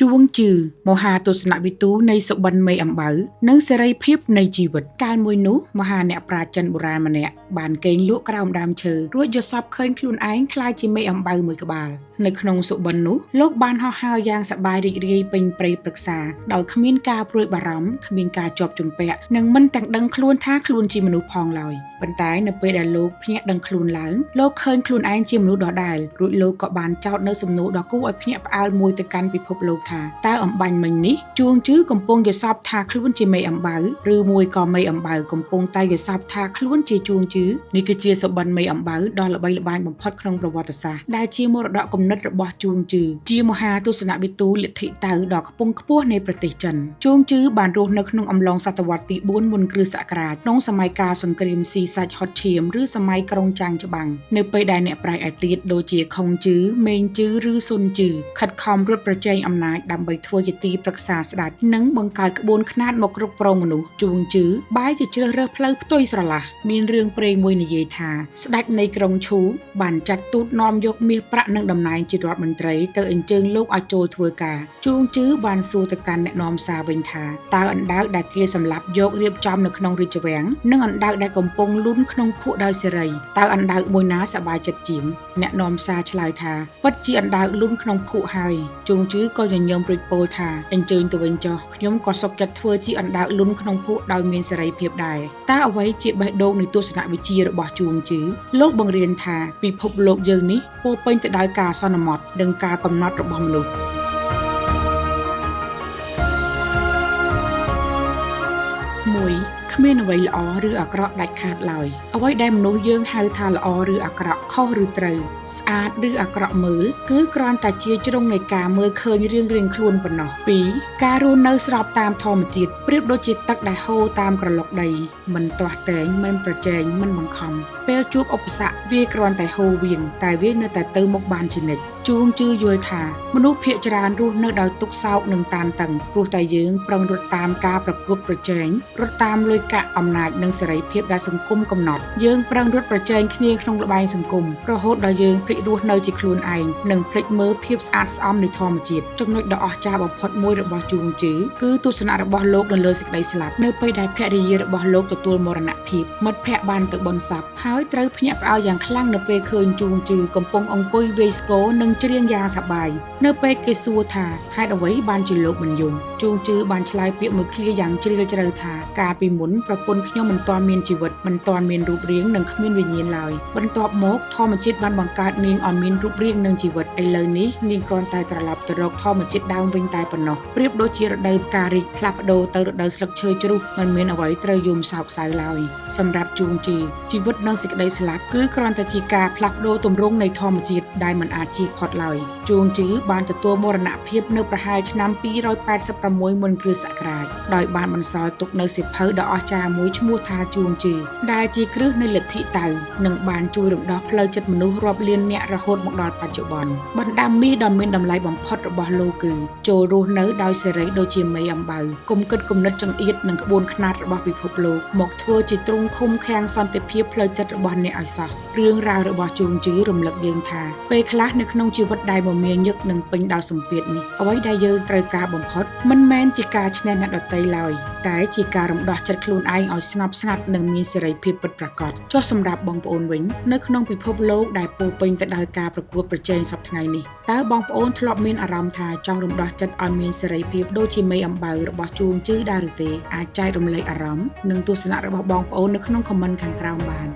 ជួងជឺមហាទស្សនវិទូនៃសុបិនមេអំបៅនិងសេរីភាពនៃជីវិតកាលមួយនោះមហាអ្នកប្រាជ្ញបុរាណម្នាក់បានកេងលក់ក្រោមដើមឈើរួចយល់សប្តិឃើញខ្លួនឯងក្លាយជាមេអំបៅមួយក្បាលនៅក្នុងសុបិននោះលោកបានហោះហើរយ៉ាងសប្បាយរីករាយពេញព្រៃព្រឹក្សាដោយគ្មានការព្រួយបារម្ភគ្មានការជាប់ជំពាក់និងមិនទាំងដឹងខ្លួនថាខ្លួនជាមនុស្សផងឡើយប៉ុន្តែនៅពេលដែលលោកភ្ញាក់ដឹងខ្លួនឡើងលោកឃើញខ្លួនឯងជាមនុស្សដដែលរួចលោកក៏បានចោទនៅសំណួរដ៏គួរឲ្យភ្ញាក់ផ្អើលមួយទៅកាន់ពិភពលោកថាតើអំបញ្ញមិញនេះជួងជឺកំពុងយល់សប្តិថាខ្លួនជាមេអំបៅឬមួយក៏មេអំបៅកំពុងតែយល់សប្តិថាខ្លួនជាជួងជឺនេះគឺជាសុបិនមេអំបៅដ៏ល្បីល្បាញបំផុតក្នុងប្រវត្តិសាស្ត្រដែលជាមរតកគំនិតរបស់ជួងជឺជាមហាទស្សនវិទូលទ្ធិតៅដ៏ខ្ពង់ខ្ពស់នៃប្រទេសចិនជួងជឺបានរស់នៅក្នុងអំឡុងសតវត្សទី4មុនគ្រិស្តសករាជក្នុងសម័យកាលសង្គ្រាមស៊ីសាច់ហុតឈាមឬសម័យក្រុងចាំងច្បាំងនៅពេលដែលអ្នកប្រាជ្ញឯទៀតដូចជាខុងជឺមេងជឺឬស៊ុនជឺខិតខំរត់ប្រជែងអំណាចដើម្បីធ្វើជាទីប្រឹក្សាស្ដេចនិងបង្កើតក្បួនខ្នាតមកគ្រប់គ្រងមនុស្សជួងជឺបែរជាជ្រើសរើសផ្លូវផ្ទុយស្រឡះមានរឿងព្រេងមួយនិយាយថាស្ដេចនៃក្រុងឈូបានចាត់ទូតនាំយកមាសប្រាក់និងតំណែងជារដ្ឋមន្ត្រីទៅអញ្ជើញលោកឲ្យចូលធ្វើការជួងជឺបានសួរទៅកាន់អ្នកនាំសារវិញថាតើអណ្ដើកដែលគេសម្លាប់យករៀបចំនៅក្នុងរាជវាំងនិងអណ្ដើកដែលកំពុងលូនក្នុងភក់ដោយសេរីតើអណ្ដើកមួយណាសប្បាយចិត្តជាងអ្នកនាំសារឆ្លើយថាពិតជាអណ្ដើកលូនក្នុងភក់ហើយជួងជឺក៏ញញឹមរួចពោលថាអញ្ជើញទៅវិញចុះខ្ញុំក៏សុខចិត្តធ្វើជាអណ្ដើកលូនក្នុងភក់ដោយមានសេរីភាពដែរតើអ្វីជាបេះដូងនៃទស្សនវិជ្ជារបស់ជួងជឺលោកបង្រៀនថាពិភពលោកយើងនេះពោរពេញទៅដោយការសន្មត់និងការកំណត់របស់មនុស្ស1គ្មានអ្វីល្អឬអាក្រក់ដាច់ខាតឡើយអ្វីដែលមនុស្សយើងហៅថាល្អឬអាក្រក់ខុសឬត្រូវស្អាតឬអាក្រក់មើលគឺគ្រាន់តែជាជ្រុងនៃការមើលឃើញរៀងខ្លួនប៉ុណ្ណោះ2ការរស់នៅស្របតាមធម្មជាតិប្រៀបដូចជាទឹកដែលហូរតាមក្រឡុកដីមិនទាស់ទែងមិនប្រជែងមិនបង្ខំពេលជួបឧបសគ្គវាគ្រាន់តែហូរវាងតែវានៅតែទៅមុខបានជានិច្ចជួងជឺយល់ថាមនុស្សភាគច្រើនរស់នៅដោយទុក្ខសោកនិងតានតឹងព្រោះតែយើងប្រឹងរត់តាមការប្រកួតប្រជែងរត់តាមលុយកាក់អំណាចនិងសេរីភាពដែលសង្គមកំណត់យើងប្រឹងរត់ប្រជែងគ្នាក្នុងល្បែងសង្គមរហូតដល់យើងភ្លេចរស់នៅជាខ្លួនឯងនិងភ្លេចមើលភាពស្អាតស្អំនៃធម្មជាតិចំណុចដ៏អស្ចារ្យបំផុតមួយរបស់ជួងជឺគឺទស្សនៈរបស់លោកនៅលើសេចក្តីស្លាប់នៅពេលដែលភរិយារបស់លោកទទួលមរណភាពមិត្តភ័ក្តិបានទៅបុណ្យសពហើយត្រូវភ្ញាក់ផ្អើលយ៉ាងខ្លាំងនៅពេលឃើញជួងជឺកំពុងអង្គុយវាយស្គរនិងច្រៀងយ៉ាងសប្បាយនៅពេលគេសួរថាហេតុអ្វីបានជាលោកមិនយំជួងជឺបានឆ្លើយពាក្យមួយឃ្លាយ៉ាងជ្រាលជ្រៅថាកាលពីមុនប្រពន្ធខ្ញុំមិនទាន់មានជីវិតមិនទាន់មានរូបរាងនិងគ្មានវិញ្ញាណឡើយបន្ទាប់មកធម្មជាតិបានបង្កើតនាងឲ្យមានរូបរាងនិងជីវិតឥឡូវនេះនាងគ្រាន់តែត្រឡប់ទៅរកធម្មជាតិដើមវិញតែប៉ុណ្ណោះប្រៀបដូចជារដូវផ្ការីកផ្លាស់ប្ដូរទៅរដូវស្លឹកឈើជ្រុះមិនមានអ្វីត្រូវយំសោកសៅឡើយសម្រាប់ជួងជឺជីវិតនិងសេចក្តីស្លាប់គឺគ្រាន់តែជាការផ្លាស់ប្ដូរទម្រង់នៃធម្មជាតិដែលមិនអាចជៀសផុតឡើយជួងជឺបានទទួលមរណភាពនៅប្រហែលឆ្នាំ286មុនគ្រិស្តសករាជដោយបានបន្សល់ទុកនៅសៀវភៅដ៏អស្ចារ្យមួយឈ្មោះថាជួងជឺដែលជាគ្រឹះនៃលទ្ធិតៅនិងបានជួយរំដោះផ្លូវចិត្តមនុស្សរាប់លាននាក់រហូតមកដល់បច្ចុប្បន្នបណ្ដាមីដ៏មានតម្លៃបំផុតរបស់លោកគឺចូលរស់នៅដោយសេរីដូចជាមេអំបៅគុំគិតគំនិតចង្អៀតនិងក្បួនខ្នាតរបស់ពិភពលោកមកធ្វើជាទ្រង់ឃុំឃាំងសន្តិភាពផ្លូវចិត្តរបស់អ្នកឲ្យសោះរឿងរ៉ាវរបស់ជួងជឺរំលឹកយើងថាពេលខ្លះនៅក្នុងជីវិតដែលមមាញឹកនិងពេញដោយសម្ពាធនេះអ្វីដែលយើងត្រូវការបំផុតមិនមែនជាការឈ្នះអ្នកដទៃឡើយតែជាការរំដោះចិត្តខ្លួនឯងឲ្យស្ងប់ស្ងាត់និងមានសេរីភាពពិតប្រាកដចុះសម្រាប់បងប្អូនវិញនៅក្នុងពិភពលោកដែលពោរពេញទៅដោយការប្រកួតប្រជែងសប្តាហ៍នេះតើបងប្អូនធ្លាប់មានអារម្មណ៍ថាចង់រំដោះចិត្តឲ្យមានសេរីភាពដូចជាមេអំបៅរបស់ជួងជឺដែរឬទេអាចចែករំលែកអារម្មណ៍និងទស្សនៈរបស់បងប្អូននៅក្នុងខមមិនខាងក្រោមបាន